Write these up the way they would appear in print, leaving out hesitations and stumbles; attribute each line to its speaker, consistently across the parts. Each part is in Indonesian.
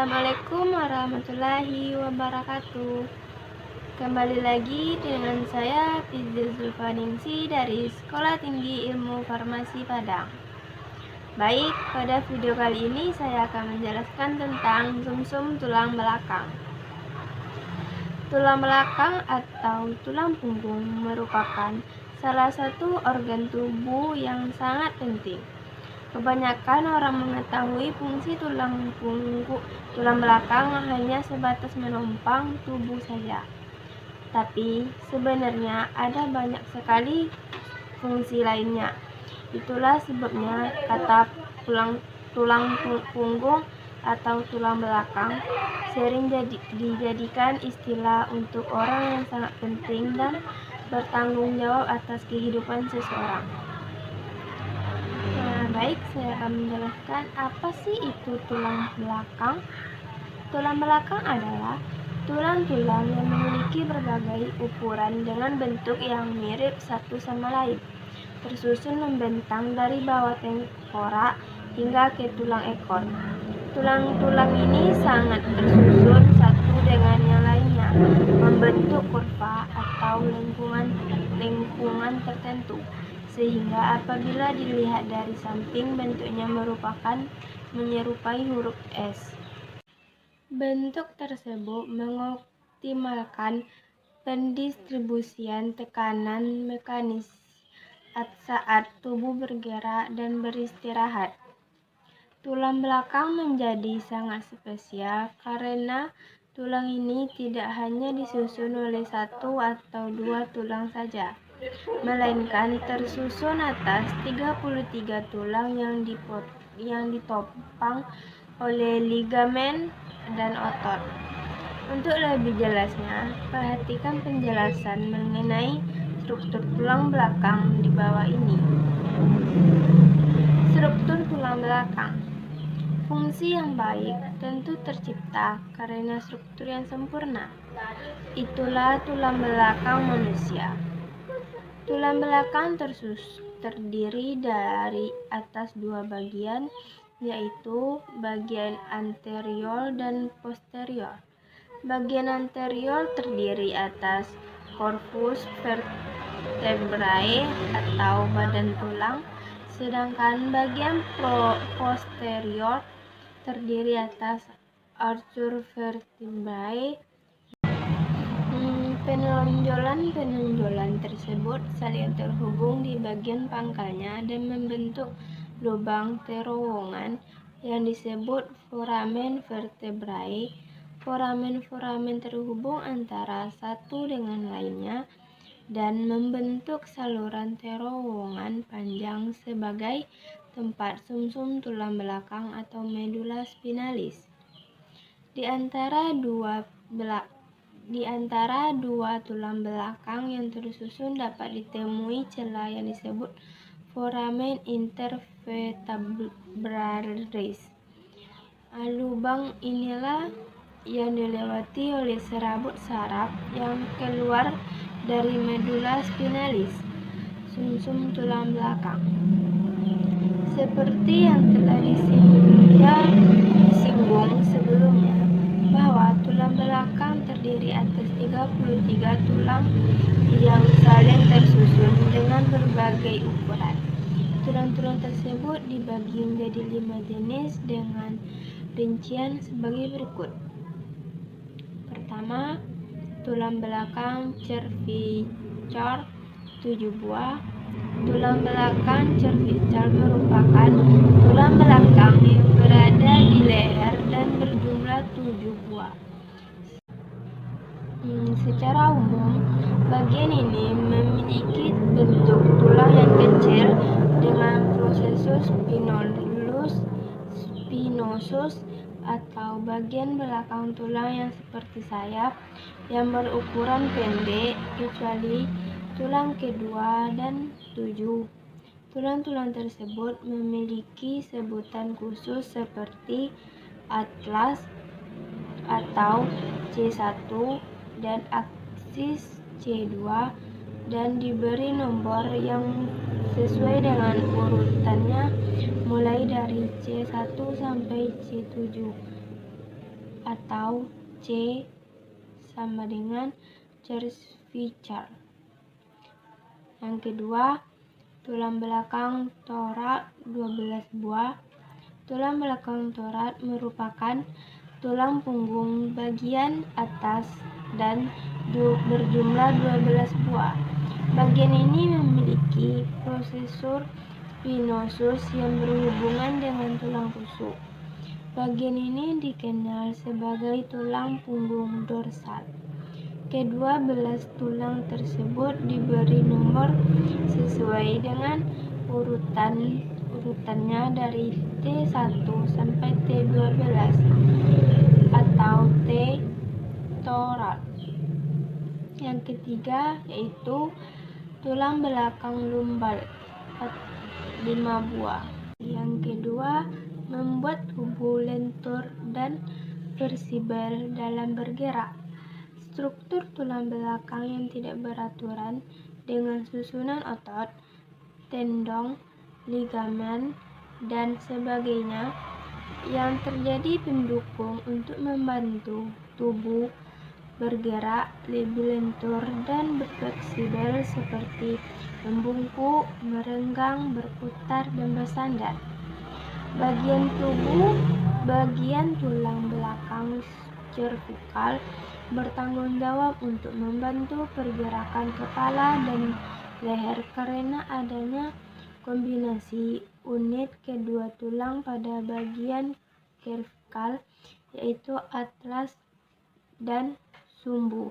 Speaker 1: Assalamualaikum warahmatullahi wabarakatuh. Kembali lagi dengan saya Fizil Zulfaningsi dari Sekolah Tinggi Ilmu Farmasi Padang. Baik, pada video kali ini saya akan menjelaskan tentang sumsum tulang belakang. Tulang belakang atau tulang punggung merupakan salah satu organ tubuh yang sangat penting. Kebanyakan orang mengetahui fungsi tulang belakang hanya sebatas menopang tubuh saja. Tapi sebenarnya ada banyak sekali fungsi lainnya. Itulah sebabnya kata tulang punggung atau tulang belakang sering dijadikan istilah untuk orang yang sangat penting dan bertanggung jawab atas kehidupan seseorang. Baik, saya akan menjelaskan apa sih itu tulang belakang. Tulang belakang adalah tulang-tulang yang memiliki berbagai ukuran dengan bentuk yang mirip satu sama lain, tersusun membentang dari bawah tengkorak hingga ke tulang ekor. Tulang-tulang ini sangat tersusun satu dengan yang lainnya, membentuk kurva atau lengkungan tertentu, sehingga apabila dilihat dari samping bentuknya menyerupai huruf S. Bentuk tersebut mengoptimalkan pendistribusian tekanan mekanis saat tubuh bergerak dan beristirahat. Tulang belakang menjadi sangat spesial karena tulang ini tidak hanya disusun oleh satu atau dua tulang saja, melainkan tersusun atas 33 tulang yang ditopang oleh ligamen dan otot. Untuk lebih jelasnya, perhatikan penjelasan mengenai struktur tulang belakang di bawah ini. Struktur tulang belakang. Fungsi yang baik tentu tercipta karena struktur yang sempurna. Itulah tulang belakang manusia. Tulang belakang terdiri dari atas dua bagian, yaitu bagian anterior dan posterior. Bagian anterior terdiri atas corpus vertebrae atau badan tulang, sedangkan bagian posterior terdiri atas archer vertebrae. Penonjolan tersebut saling terhubung di bagian pangkalnya dan membentuk lubang terowongan yang disebut foramen vertebrae. Foramen terhubung antara satu dengan lainnya dan membentuk saluran terowongan panjang sebagai tempat sumsum tulang belakang atau medula spinalis. Di antara dua tulang belakang yang tersusun dapat ditemui celah yang disebut foramen intervertebralis. Lubang inilah yang dilewati oleh serabut saraf yang keluar dari medula spinalis, sumsum tulang belakang. Seperti yang telah disinggung sebelumnya, bahwa tulang belakang terdiri atas 33 tulang yang saling tersusun dengan berbagai ukuran. Tulang-tulang tersebut dibagi menjadi 5 jenis dengan rincian sebagai berikut. Pertama, tulang belakang cervical 7 buah. Tulang belakang cervical merupakan tulang belakang yang berada di leher dan berjumlah 7 buah. Secara umum, bagian ini memiliki bentuk tulang yang kecil dengan processus spinosus atau bagian belakang tulang yang seperti sayap yang berukuran pendek, kecuali tulang kedua dan 7. Tulang-tulang tersebut memiliki sebutan khusus seperti atlas atau C1 dan aksis C2 dan diberi nomor yang sesuai dengan urutannya mulai dari C1 sampai C7. atau C sama dengan cervical. Yang kedua, tulang belakang torak 12 buah. Tulang belakang torak merupakan tulang punggung bagian atas dan berjumlah 12 buah. Bagian ini memiliki prosesor spinosus yang berhubungan dengan tulang rusuk. Bagian ini dikenal sebagai tulang punggung dorsal. Kedua belas tulang tersebut diberi nomor sesuai dengan urutannya dari T1 sampai T12 atau T torak. Yang ketiga yaitu tulang belakang lumbar 5 buah. Yang kedua, membuat tubuh lentur dan fleksibel dalam bergerak. Struktur tulang belakang yang tidak beraturan dengan susunan otot, tendon, ligamen, dan sebagainya yang terjadi pendukung untuk membantu tubuh bergerak lebih lentur dan fleksibel seperti membungkuk, merenggang, berputar, dan bersandar. Bagian tulang belakang cervical bertanggung jawab untuk membantu pergerakan kepala dan leher karena adanya kombinasi unit kedua tulang pada bagian cervical yaitu atlas dan sumbu.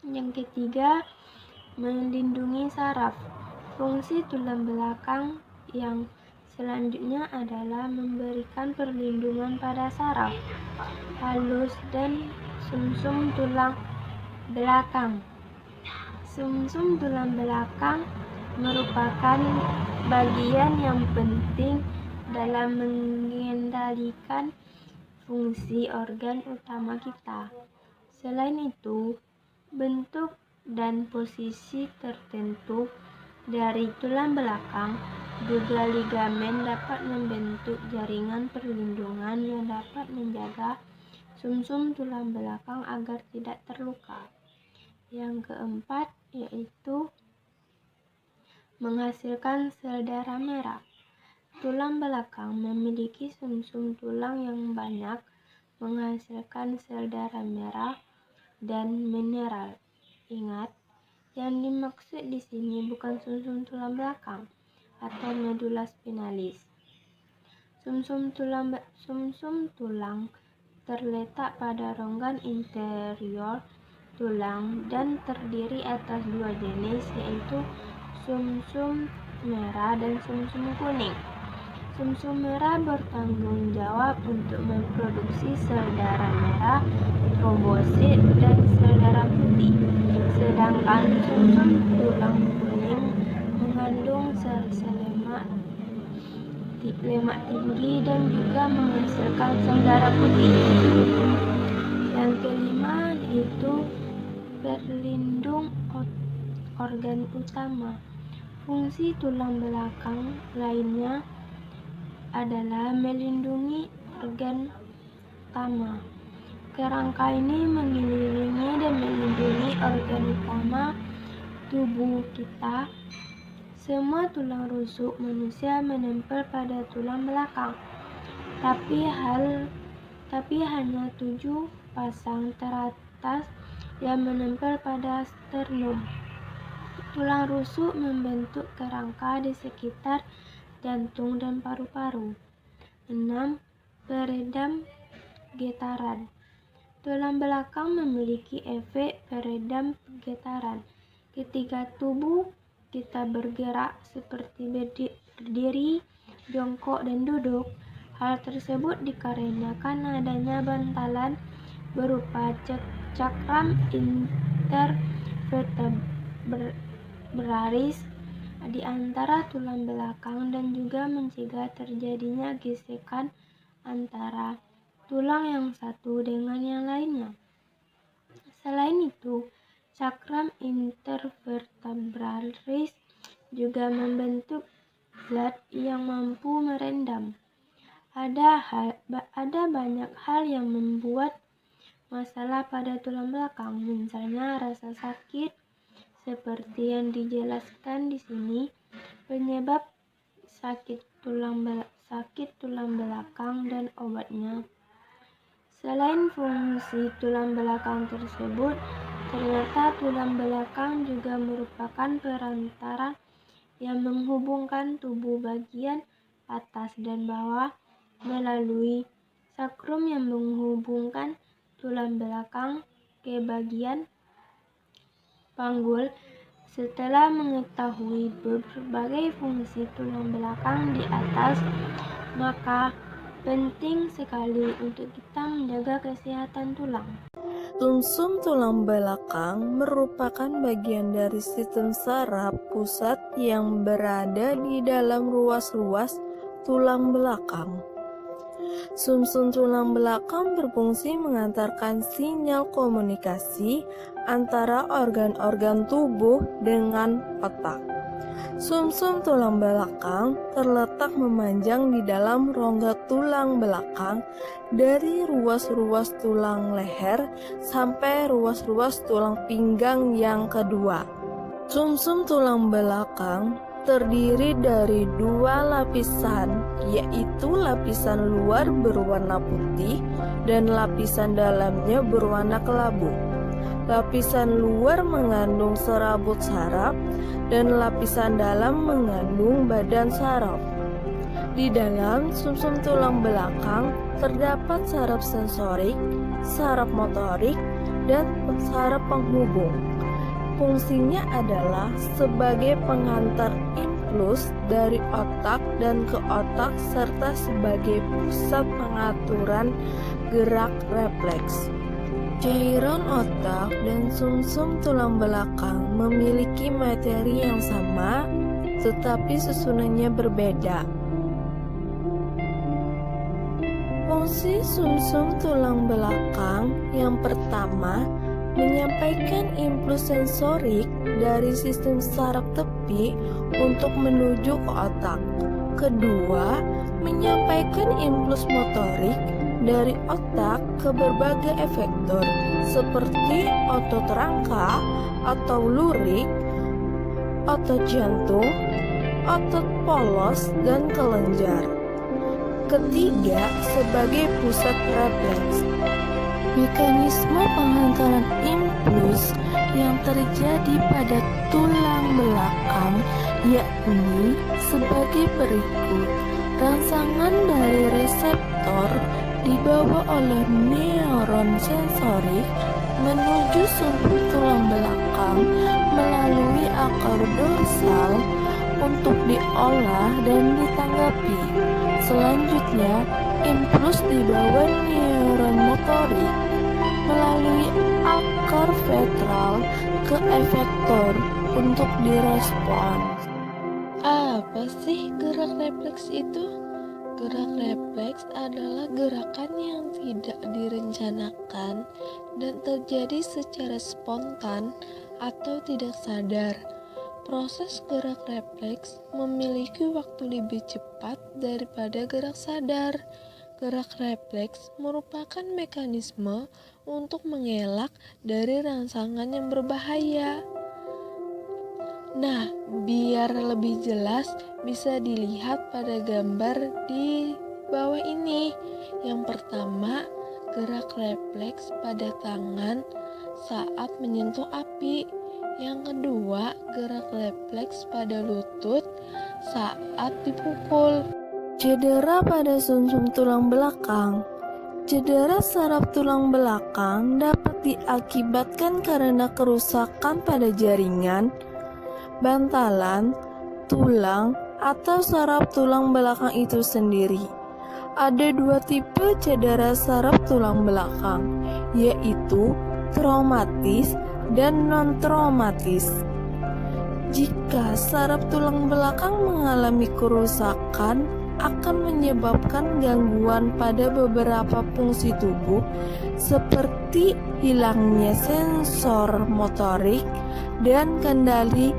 Speaker 1: Yang ketiga, melindungi saraf. Fungsi tulang belakang yang selanjutnya adalah memberikan perlindungan pada saraf halus dan sumsum tulang belakang. Sumsum tulang belakang merupakan bagian yang penting dalam mengendalikan fungsi organ utama kita. Selain itu, bentuk dan posisi tertentu dari tulang belakang, juga ligamen dapat membentuk jaringan perlindungan yang dapat menjaga sumsum tulang belakang agar tidak terluka. Yang keempat yaitu menghasilkan sel darah merah. Tulang belakang memiliki sumsum tulang yang banyak menghasilkan sel darah merah dan mineral. Ingat, yang dimaksud di sini bukan sumsum tulang belakang atau medula spinalis. Sumsum tulang terletak pada rongga interior tulang dan terdiri atas dua jenis yaitu sumsum merah dan sumsum kuning. Sumsum merah bertanggung jawab untuk memproduksi sel darah merah, trombosit, dan sel darah putih. Sedangkan sumsum tulang kuning mengandung sel-sel lemak tinggi dan juga menghasilkan sel darah putih. Yang kelima yaitu berlindung organ utama. Fungsi tulang belakang lainnya adalah melindungi organ utama. Kerangka ini mengelilingi dan melindungi organ utama tubuh kita. Semua tulang rusuk manusia menempel pada tulang belakang, tapi hanya 7 pasang teratas yang menempel pada sternum. Tulang rusuk membentuk kerangka di sekitar jantung dan paru-paru. 6. Peredam getaran. Tulang belakang memiliki efek peredam getaran. Ketika tubuh kita bergerak seperti berdiri, jongkok, dan duduk, hal tersebut dikarenakan adanya bantalan berupa cakram intervertebralis di antara tulang belakang dan juga mencegah terjadinya gesekan antara tulang yang satu dengan yang lainnya. Selain itu, cakram intervertebralis juga membentuk zat yang mampu merendam Ada banyak hal yang membuat masalah pada tulang belakang, misalnya rasa sakit, seperti yang dijelaskan di sini. Penyebab sakit tulang belakang dan obatnya. Selain fungsi tulang belakang tersebut, ternyata tulang belakang juga merupakan perantara yang menghubungkan tubuh bagian atas dan bawah melalui sakrum yang menghubungkan tulang belakang ke bagian panggul. Setelah mengetahui berbagai fungsi tulang belakang di atas, maka penting sekali untuk kita menjaga kesehatan tulang.
Speaker 2: Sumsum tulang belakang merupakan bagian dari sistem saraf pusat yang berada di dalam ruas-ruas tulang belakang. Sumsum tulang belakang berfungsi mengantarkan sinyal komunikasi antara organ-organ tubuh dengan otak. Sumsum tulang belakang terletak memanjang di dalam rongga tulang belakang dari ruas-ruas tulang leher sampai ruas-ruas tulang pinggang yang kedua. Sumsum tulang belakang terdiri dari dua lapisan, yaitu lapisan luar berwarna putih dan lapisan dalamnya berwarna kelabu. Lapisan luar mengandung serabut saraf dan lapisan dalam mengandung badan saraf. Di dalam sumsum tulang belakang terdapat saraf sensorik, saraf motorik, dan saraf penghubung. Fungsinya adalah sebagai pengantar impuls dari otak dan ke otak serta sebagai pusat pengaturan gerak refleks. Cairan otak dan sumsum tulang belakang memiliki materi yang sama, tetapi susunannya berbeda. Fungsi sumsum tulang belakang yang pertama menyampaikan impuls sensorik dari sistem saraf tepi untuk menuju ke otak. Kedua, menyampaikan impuls motorik dari otak ke berbagai efektor seperti otot rangka, atau lurik, otot jantung, otot polos, dan kelenjar. Ketiga, sebagai pusat refleks. Mekanisme pengantaran impuls yang terjadi pada tulang belakang yakni sebagai berikut. Rangsangan dari reseptor dibawa oleh neuron sensorik menuju sumsum tulang belakang melalui akar dorsal untuk diolah dan ditanggapi. Selanjutnya, impuls dibawa neuron motorik melalui akar ventral ke efektor untuk direspons. Apa sih gerak refleks itu? Gerak refleks adalah gerakan yang tidak direncanakan dan terjadi secara spontan atau tidak sadar. Proses gerak refleks memiliki waktu lebih cepat daripada gerak sadar. Gerak refleks merupakan mekanisme untuk mengelak dari rangsangan yang berbahaya. Nah, biar lebih jelas bisa dilihat pada gambar di bawah ini. Yang pertama, gerak refleks pada tangan saat menyentuh api. Yang kedua, gerak refleks pada lutut saat dipukul. Cedera pada sumsum tulang belakang. Cedera saraf tulang belakang dapat diakibatkan karena kerusakan pada jaringan, bantalan, tulang, atau saraf tulang belakang itu sendiri. Ada dua tipe cedera saraf tulang belakang, yaitu traumatis dan non-traumatis. Jika saraf tulang belakang mengalami kerusakan, akan menyebabkan gangguan pada beberapa fungsi tubuh seperti hilangnya sensor motorik dan kendali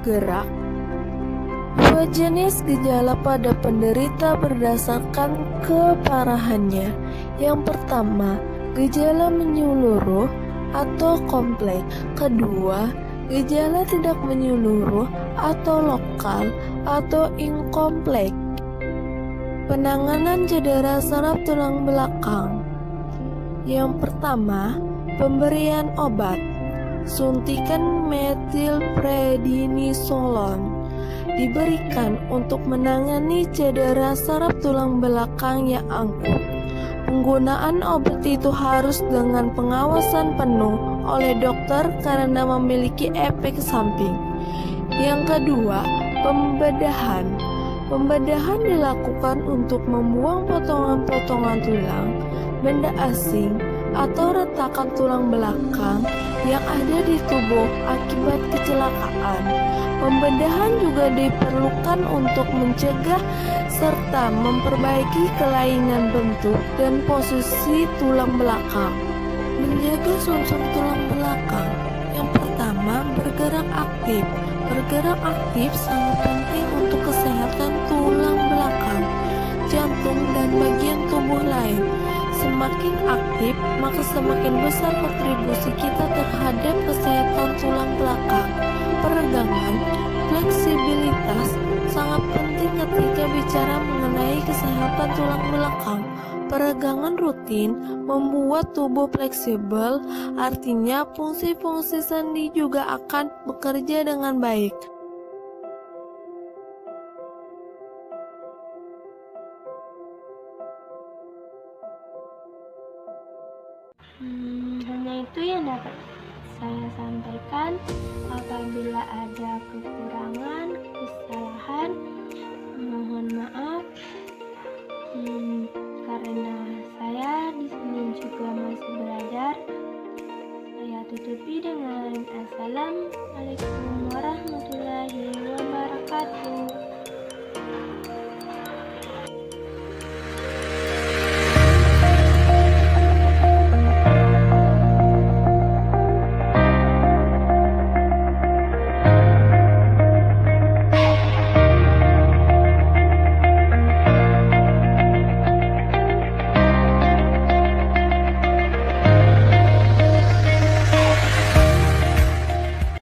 Speaker 2: gerak. dua jenis gejala pada penderita berdasarkan keparahannya. Yang pertama, gejala menyeluruh atau kompleks. Kedua, gejala tidak menyeluruh atau lokal atau inkompleks. Penanganan cedera saraf tulang belakang. Yang pertama, pemberian obat. Suntikan metilprednisolon diberikan untuk menangani cedera saraf tulang belakang yang angkuh. Penggunaan obat itu harus dengan pengawasan penuh oleh dokter karena memiliki efek samping. Yang kedua, pembedahan. Pembedahan dilakukan untuk membuang potongan-potongan tulang, benda asing, atau retakan tulang belakang yang ada di tubuh akibat kecelakaan. Pembedahan juga diperlukan untuk mencegah serta memperbaiki kelainan bentuk dan posisi tulang belakang. Menjaga sumsum tulang belakang. Yang pertama, bergerak aktif. Bergerak aktif sangat penting untuk kesehatan tulang belakang, jantung, dan bagian tubuh lain. Semakin aktif, maka semakin besar kontribusi kita terhadap kesehatan tulang belakang. Peregangan, fleksibilitas sangat penting ketika bicara mengenai kesehatan tulang belakang. Peregangan rutin membuat tubuh fleksibel, artinya fungsi-fungsi sendi juga akan bekerja dengan baik.
Speaker 1: Hanya itu yang dapat saya sampaikan. Apabila ada kekurangan, kesalahan, mohon maaf. Karena saya di sini juga masih belajar. Saya tutupi dengan Assalamualaikum warahmatullahi wabarakatuh.